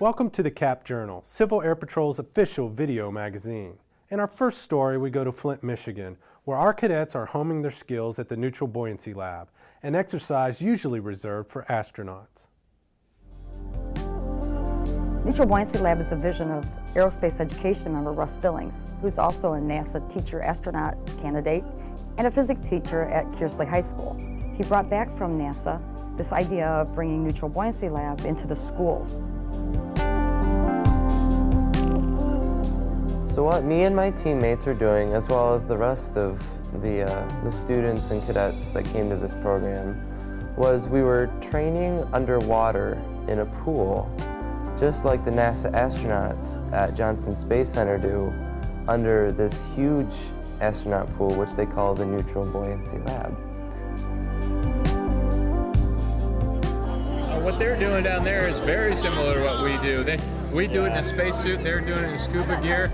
Welcome to the CAP Journal, Civil Air Patrol's official video magazine. In our first story, we go to Flint, Michigan, where our cadets are homing their skills at the Neutral Buoyancy Lab, an exercise usually reserved for astronauts. Neutral Buoyancy Lab is a vision of aerospace education member Russ Billings, who's also a NASA teacher astronaut candidate and a physics teacher at Kearsley High School. He brought back from NASA this idea of bringing Neutral Buoyancy Lab into the schools. So what me and my teammates are doing, as well as the rest of the students and cadets that came to this program, was we were training underwater in a pool, just like the NASA astronauts at Johnson Space Center do, under this huge astronaut pool, which they call the Neutral Buoyancy Lab. What they're doing down there is very similar to what we do. We do it in a spacesuit, they're doing it in scuba gear.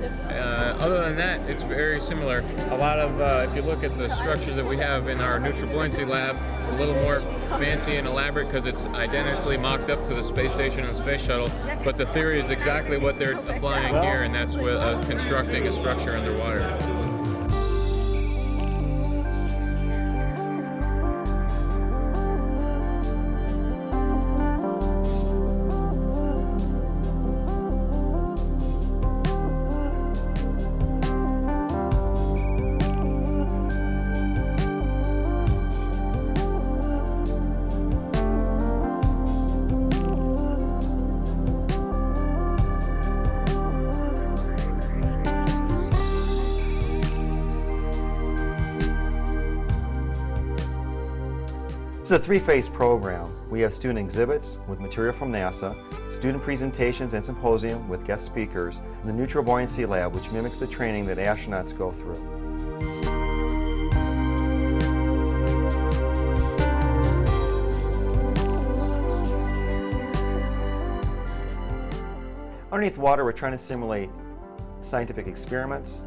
Other than that, it's very similar. A lot of, if you look at the structure that we have in our Neutral Buoyancy Lab, it's a little more fancy and elaborate because it's identically mocked up to the space station and the space shuttle. But the theory is exactly what they're applying here, and that's with constructing a structure underwater. This is a three-phase program. We have student exhibits with material from NASA, student presentations and symposium with guest speakers, and the Neutral Buoyancy Lab, which mimics the training that astronauts go through. Underneath water, we're trying to simulate scientific experiments,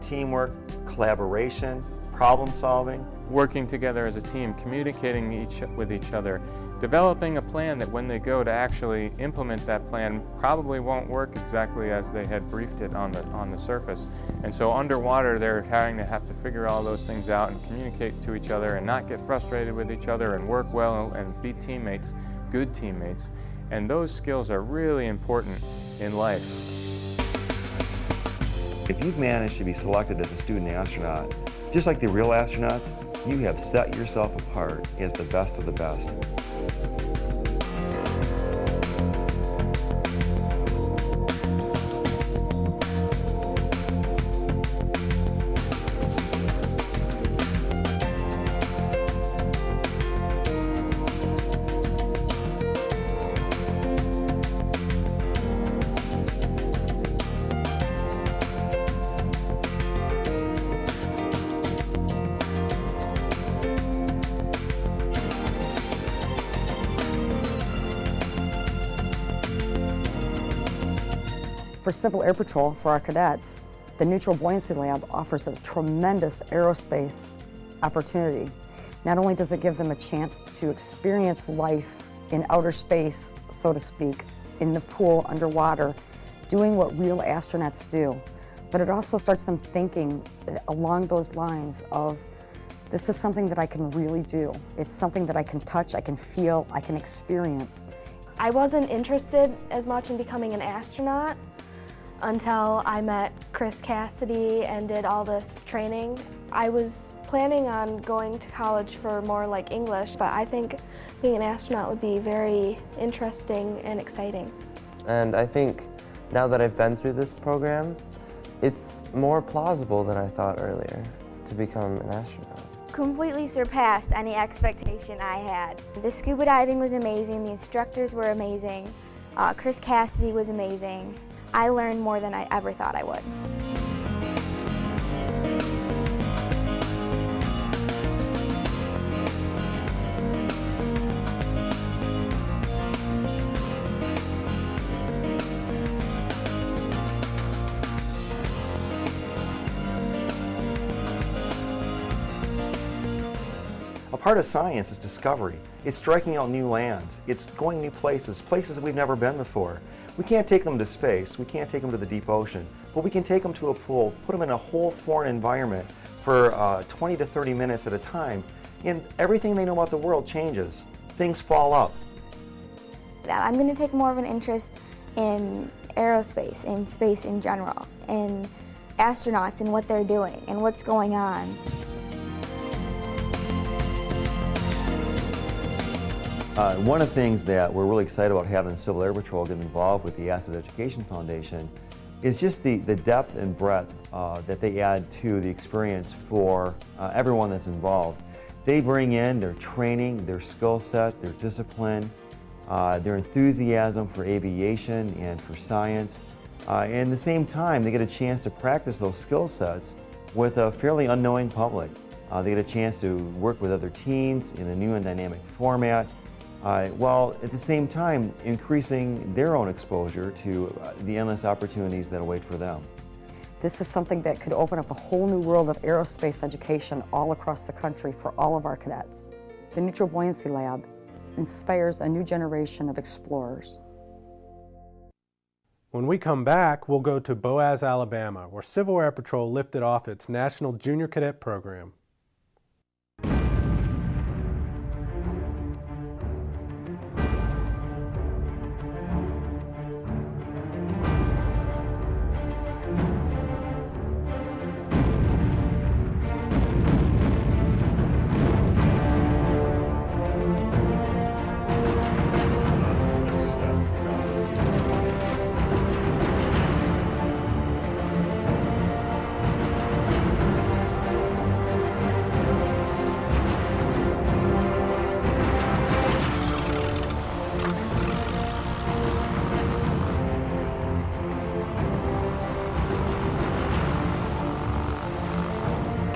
teamwork, collaboration, problem solving. Working together as a team, communicating with each other, developing a plan that when they go to actually implement that plan probably won't work exactly as they had briefed it on the surface. And so underwater they're have to figure all those things out and communicate to each other and not get frustrated with each other and work well and be teammates, good teammates. And those skills are really important in life. If you've managed to be selected as a student astronaut, just like the real astronauts, you have set yourself apart as the best of the best. For Civil Air Patrol, for our cadets, the Neutral Buoyancy Lab offers a tremendous aerospace opportunity. Not only does it give them a chance to experience life in outer space, so to speak, in the pool underwater, doing what real astronauts do, but it also starts them thinking along those lines of, this is something that I can really do. It's something that I can touch, I can feel, I can experience. I wasn't interested as much in becoming an astronaut until I met Chris Cassidy and did all this training. I was planning on going to college for more like English, but I think being an astronaut would be very interesting and exciting. And I think now that I've been through this program, it's more plausible than I thought earlier to become an astronaut. Completely surpassed any expectation I had. The scuba diving was amazing, the instructors were amazing, Chris Cassidy was amazing. I learned more than I ever thought I would. A part of science is discovery. It's striking out new lands. It's going new places, places that we've never been before. We can't take them to space, we can't take them to the deep ocean, but we can take them to a pool, put them in a whole foreign environment for 20 to 30 minutes at a time, and everything they know about the world changes. Things fall up. I'm going to take more of an interest in aerospace, in space in general, in astronauts and what they're doing and what's going on. One of the things that we're really excited about having the Civil Air Patrol get involved with the Asset Education Foundation is just the depth and breadth that they add to the experience for everyone that's involved. They bring in their training, their skill set, their discipline, their enthusiasm for aviation and for science. And at the same time, they get a chance to practice those skill sets with a fairly unknowing public. They get a chance to work with other teams in a new and dynamic format, while at the same time increasing their own exposure to the endless opportunities that await for them. This is something that could open up a whole new world of aerospace education all across the country for all of our cadets. The Neutral Buoyancy Lab inspires a new generation of explorers. When we come back, we'll go to Boaz, Alabama, where Civil Air Patrol lifted off its National Junior Cadet Program.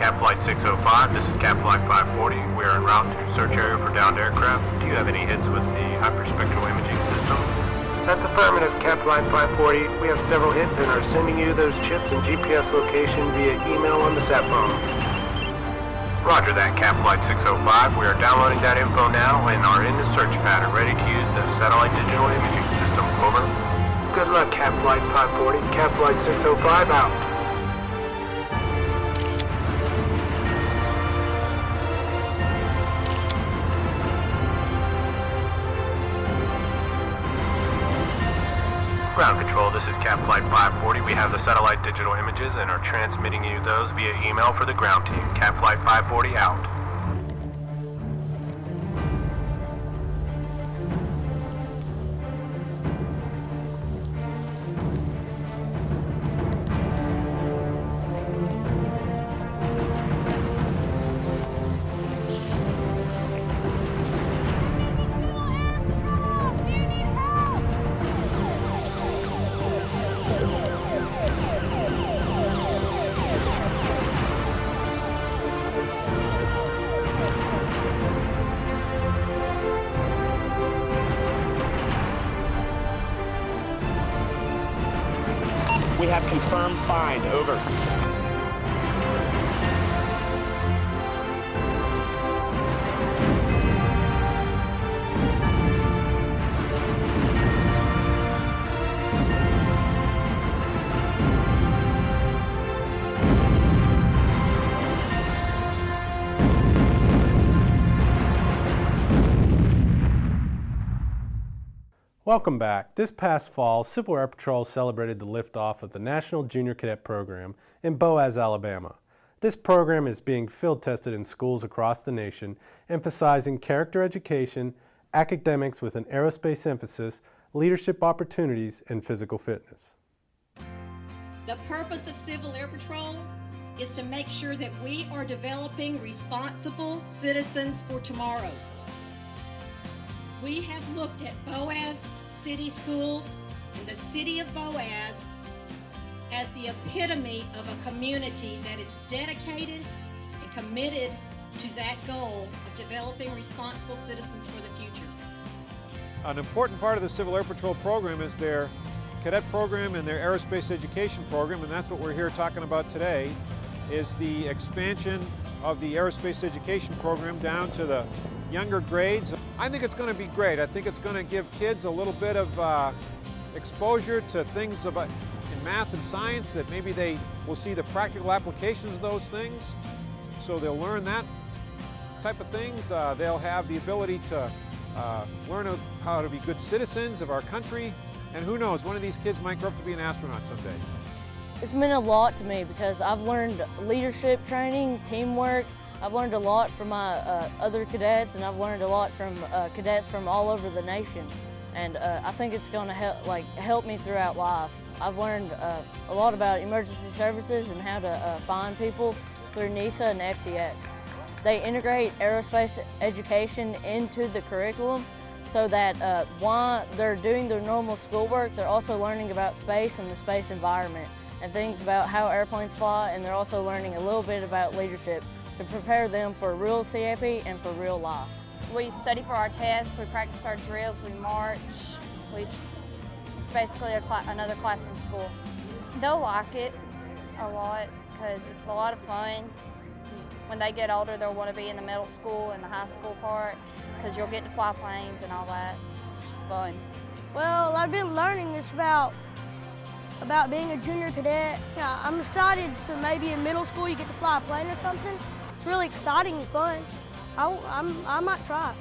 Cap Flight 605, this is Cap Flight 540. We are en route to search area for downed aircraft. Do you have any hits with the hyperspectral imaging system? That's affirmative, Cap Flight 540. We have several hits and are sending you those chips and GPS location via email on the sat phone. Roger that, Cap Flight 605. We are downloading that info now and are in the search pattern, ready to use the satellite digital imaging system. Over. Good luck, Cap Flight 540. Cap Flight 605 out. Ground Control, this is Cap Flight 540. We have the satellite digital images and are transmitting you those via email for the ground team. Cap Flight 540 out. We have confirmed find, over. Welcome back. This past fall, Civil Air Patrol celebrated the liftoff of the National Junior Cadet Program in Boaz, Alabama. This program is being field tested in schools across the nation, emphasizing character education, academics with an aerospace emphasis, leadership opportunities, and physical fitness. The purpose of Civil Air Patrol is to make sure that we are developing responsible citizens for tomorrow. We have looked at Boaz City Schools and the city of Boaz as the epitome of a community that is dedicated and committed to that goal of developing responsible citizens for the future. An important part of the Civil Air Patrol program is their cadet program and their aerospace education program, and that's what we're here talking about today, is the expansion of the aerospace education program down to the younger grades. I think it's going to be great. I think it's going to give kids a little bit of exposure to things about in math and science that maybe they will see the practical applications of those things, so they'll learn that type of things. They'll have the ability to learn how to be good citizens of our country, and who knows, one of these kids might grow up to be an astronaut someday. It's meant a lot to me because I've learned leadership training, teamwork. I've learned a lot from my other cadets, and I've learned a lot from cadets from all over the nation. And I think it's going to help me throughout life. I've learned a lot about emergency services and how to find people through NISA and FTX. They integrate aerospace education into the curriculum so that while they're doing their normal schoolwork, they're also learning about space and the space environment and things about how airplanes fly, and they're also learning a little bit about leadership to prepare them for real CAP and for real life. We study for our tests, we practice our drills, we march. It's basically another class in school. They'll like it a lot because it's a lot of fun. When they get older, they'll want to be in the middle school and the high school part because you'll get to fly planes and all that. It's just fun. Well, I've been learning this about being a junior cadet. Yeah, I'm excited to maybe in middle school you get to fly a plane or something. It's really exciting and fun. I might try.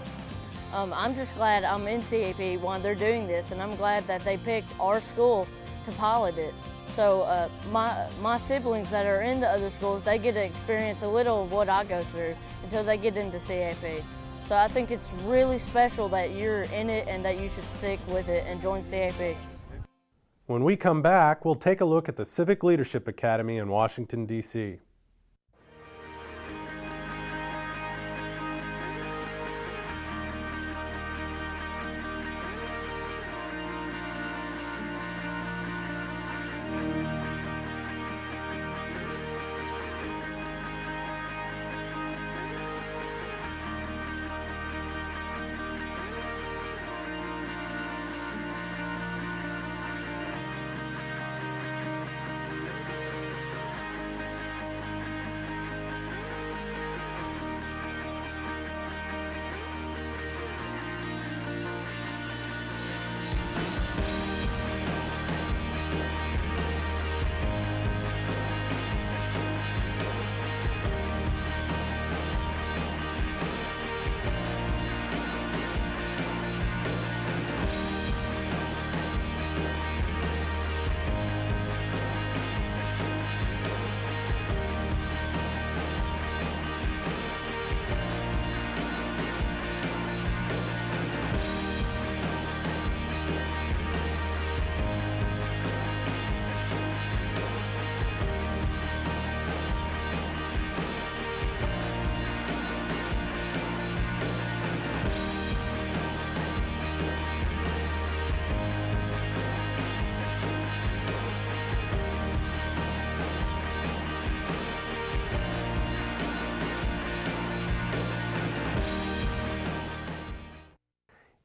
I'm just glad I'm in CAP while they're doing this, and I'm glad that they picked our school to pilot it. So my siblings that are in the other schools, they get to experience a little of what I go through until they get into CAP. So I think it's really special that you're in it and that you should stick with it and join CAP. When we come back, we'll take a look at the Civic Leadership Academy in Washington, D.C.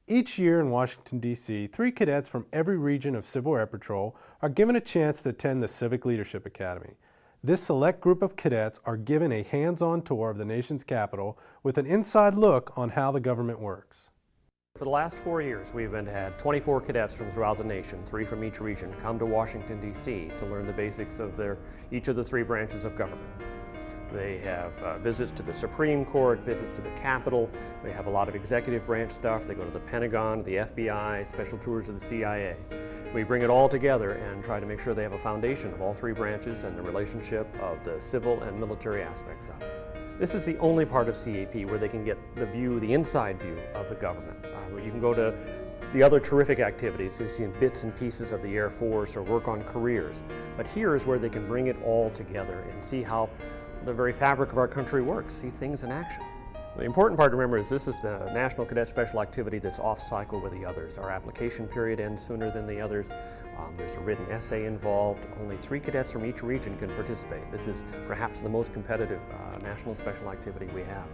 Each year in Washington, D.C., 3 cadets from every region of Civil Air Patrol are given a chance to attend the Civic Leadership Academy. This select group of cadets are given a hands-on tour of the nation's capital with an inside look on how the government works. For the last 4 years, we've had 24 cadets from throughout the nation, 3 from each region, come to Washington, D.C. to learn the basics of each of the 3 branches of government. They have visits to the Supreme Court, visits to the Capitol. They have a lot of executive branch stuff. They go to the Pentagon, the FBI, special tours of the CIA. We bring it all together and try to make sure they have a foundation of all 3 branches and the relationship of the civil and military aspects of it. This is the only part of CAP where they can get the inside view of the government. You can go to the other terrific activities, so you see bits and pieces of the Air Force or work on careers. But here is where they can bring it all together and see how the very fabric of our country works, see things in action. The important part to remember is this is the National Cadet Special Activity that's off cycle with the others. Our application period ends sooner than the others. There's a written essay involved. Only 3 cadets from each region can participate. This is perhaps the most competitive national special activity we have.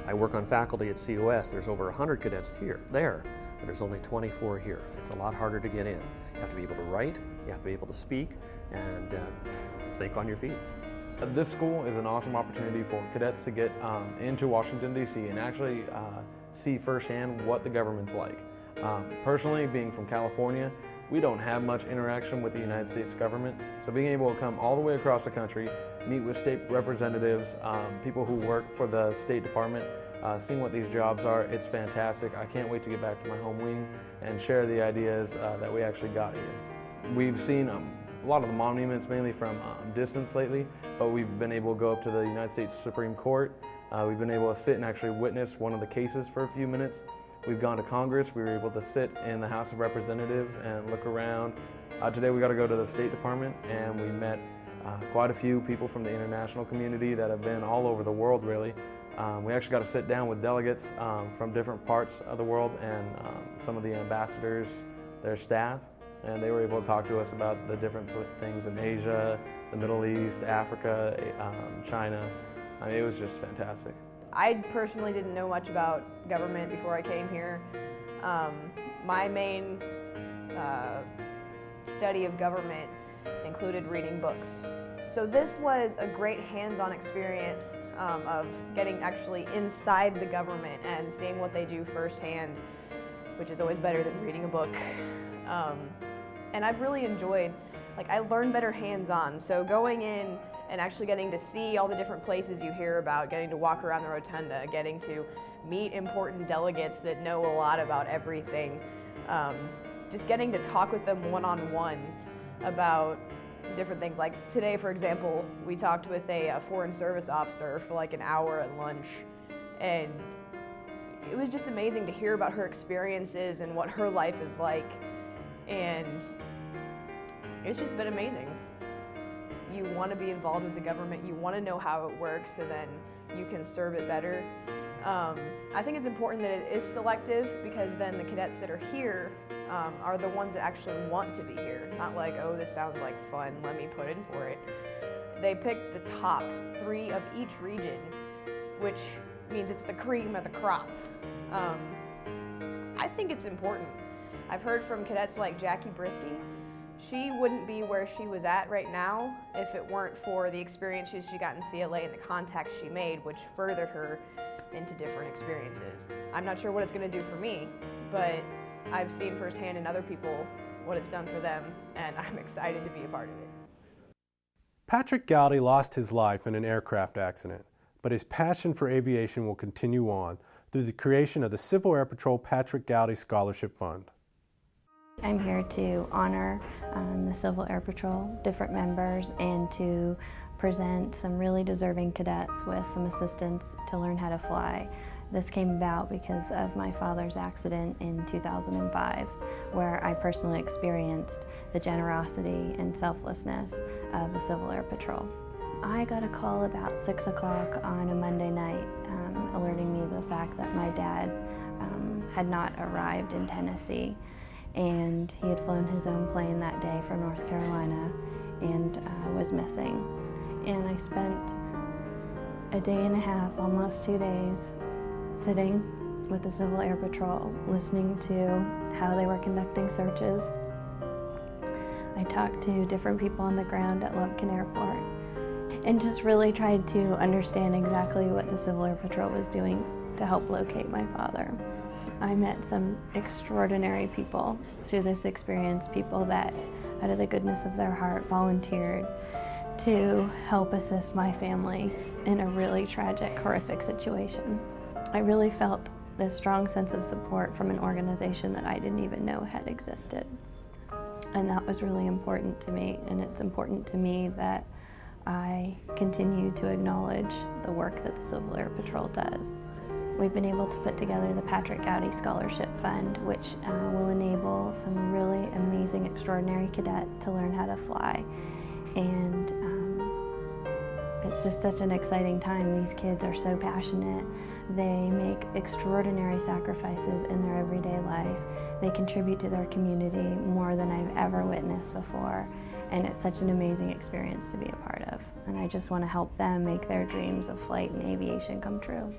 I work on faculty at COS. There's over 100 cadets there, but there's only 24 here. It's a lot harder to get in. You have to be able to write, you have to be able to speak, and think on your feet. This school is an awesome opportunity for cadets to get into Washington, D.C. and actually see firsthand what the government's like. Personally, being from California, we don't have much interaction with the United States government. So being able to come all the way across the country, meet with state representatives, people who work for the State Department, seeing what these jobs are, it's fantastic. I can't wait to get back to my home wing and share the ideas that we actually got here. We've seen a lot of the monuments mainly from distance lately, but we've been able to go up to the United States Supreme Court. We've been able to sit and actually witness one of the cases for a few minutes. We've gone to Congress. We were able to sit in the House of Representatives and look around. Today we got to go to the State Department, and we met quite a few people from the international community that have been all over the world, really. We actually got to sit down with delegates from different parts of the world and some of the ambassadors, their staff, and they were able to talk to us about the different things in Asia, the Middle East, Africa, China. I mean, it was just fantastic. I personally didn't know much about government before I came here. My main study of government included reading books. So this was a great hands-on experience of getting actually inside the government and seeing what they do firsthand, which is always better than reading a book. And I've really enjoyed, I learned better hands-on. So going in and actually getting to see all the different places you hear about, getting to walk around the rotunda, getting to meet important delegates that know a lot about everything, just getting to talk with them one-on-one about different things. Like today, for example, we talked with a foreign service officer for like an hour at lunch, and it was just amazing to hear about her experiences and what her life is like, and it's just been amazing. You want to be involved with the government, you want to know how it works so then you can serve it better. I think it's important that it is selective, because then the cadets that are here are the ones that actually want to be here. Not like, oh, this sounds like fun, let me put in for it. They pick the top 3 of each region, which means it's the cream of the crop. I think it's important. I've heard from cadets like Jackie Brisky. She wouldn't be where she was at right now if it weren't for the experiences she got in CLA and the contacts she made, which furthered her into different experiences. I'm not sure what it's going to do for me, but I've seen firsthand in other people what it's done for them, and I'm excited to be a part of it. Patrick Gowdy lost his life in an aircraft accident, but his passion for aviation will continue on through the creation of the Civil Air Patrol Patrick Gowdy Scholarship Fund. I'm here to honor the Civil Air Patrol, different members, and to present some really deserving cadets with some assistance to learn how to fly. This came about because of my father's accident in 2005, where I personally experienced the generosity and selflessness of the Civil Air Patrol. I got a call about 6 o'clock on a Monday night alerting me of the fact that my dad had not arrived in Tennessee, and he had flown his own plane that day from North Carolina and was missing. And I spent a day and a half, almost 2 days, sitting with the Civil Air Patrol, listening to how they were conducting searches. I talked to different people on the ground at Lumpkin Airport and just really tried to understand exactly what the Civil Air Patrol was doing to help locate my father. I met some extraordinary people through this experience, people that, out of the goodness of their heart, volunteered to help assist my family in a really tragic, horrific situation. I really felt this strong sense of support from an organization that I didn't even know had existed. And that was really important to me, and it's important to me that I continue to acknowledge the work that the Civil Air Patrol does. We've been able to put together the Patrick Gowdy Scholarship Fund, which will enable some really amazing, extraordinary cadets to learn how to fly. And it's just such an exciting time. These kids are so passionate. They make extraordinary sacrifices in their everyday life. They contribute to their community more than I've ever witnessed before. And it's such an amazing experience to be a part of. And I just want to help them make their dreams of flight and aviation come true.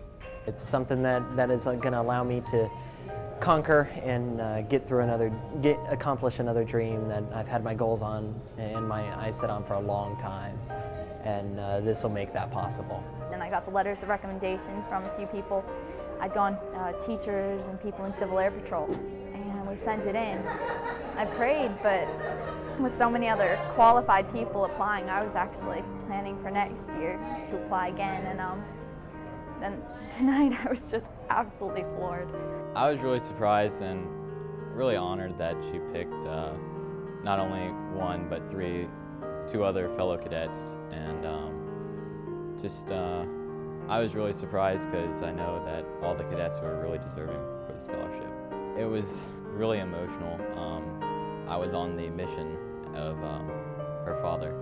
It's something that is going to allow me to conquer and accomplish another dream that I've had my goals on and my eyes set on for a long time. And this will make that possible. And I got the letters of recommendation from a few people. I'd gone, teachers and people in Civil Air Patrol. And we sent it in. I prayed, but with so many other qualified people applying, I was actually planning for next year to apply again, and then tonight I was just absolutely floored. I was really surprised and really honored that she picked not only one but two other fellow cadets, and I was really surprised because I know that all the cadets were really deserving for the scholarship. It was really emotional. I was on the mission of her father,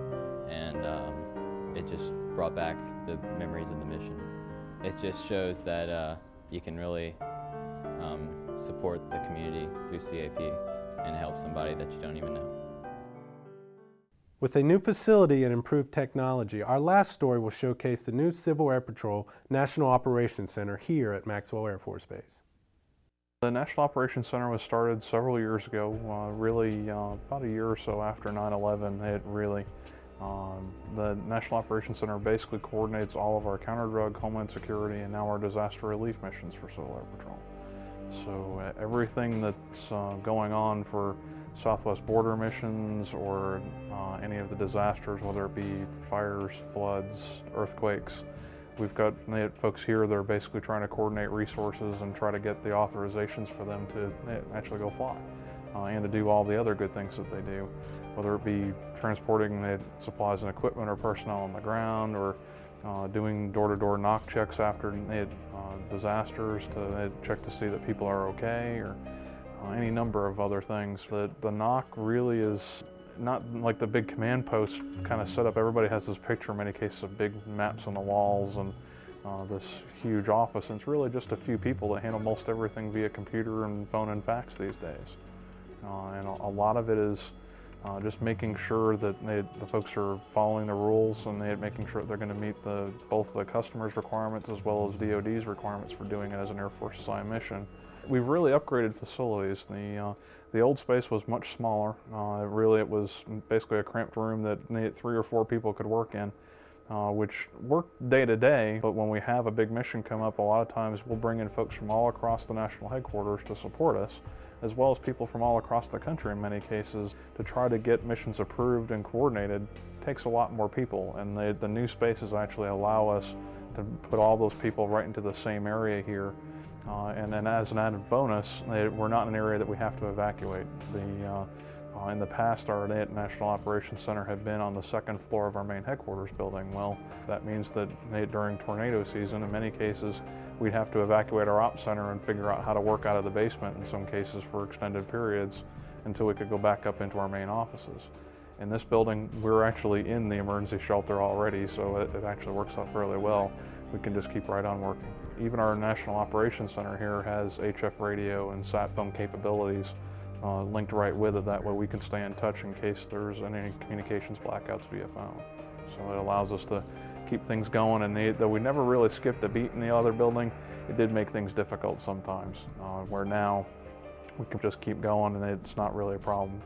and it just brought back the memories of the mission. It just shows that you can really support the community through CAP and help somebody that you don't even know. With a new facility and improved technology, our last story will showcase the new Civil Air Patrol National Operations Center here at Maxwell Air Force Base. The National Operations Center was started several years ago, really about a year or so after 9/11. The National Operations Center basically coordinates all of our counter-drug, homeland security, and now our disaster relief missions for Civil Air Patrol. So everything that's going on for Southwest border missions or any of the disasters, whether it be fires, floods, earthquakes, we've got folks here that are basically trying to coordinate resources and try to get the authorizations for them to actually go fly and to do all the other good things that they do, whether it be transporting the supplies and equipment or personnel on the ground, or doing door-to-door knock checks after disasters to check to see that people are okay, or any number of other things. The knock really is not like the big command post kind of setup. Everybody has this picture in many cases of big maps on the walls and this huge office, and it's really just a few people that handle most everything via computer and phone and fax these days. And a lot of it is just making sure that the folks are following the rules, and making sure that they're going to meet both the customer's requirements as well as DoD's requirements for doing it as an Air Force assigned mission. We've really upgraded facilities. The old space was much smaller. It was basically a cramped room that 3 or 4 people could work in, which worked day to day, but when we have a big mission come up, a lot of times we'll bring in folks from all across the national headquarters to support us, as well as people from all across the country in many cases. To try to get missions approved and coordinated takes a lot more people, and the new spaces actually allow us to put all those people right into the same area here. And then as an added bonus, we're not in an area that we have to evacuate. In the past, our National Operations Center had been on the 2nd floor of our main headquarters building. Well, that means that during tornado season, in many cases, we'd have to evacuate our ops center and figure out how to work out of the basement in some cases for extended periods until we could go back up into our main offices. In this building, we're actually in the emergency shelter already, so it actually works out fairly well. We can just keep right on working. Even our National Operations Center here has HF radio and sat phone capabilities linked right with it. That way we can stay in touch in case there's any communications blackouts via phone. So it allows us to keep things going, and though we never really skipped a beat in the other building, it did make things difficult sometimes, where now we can just keep going and it's not really a problem.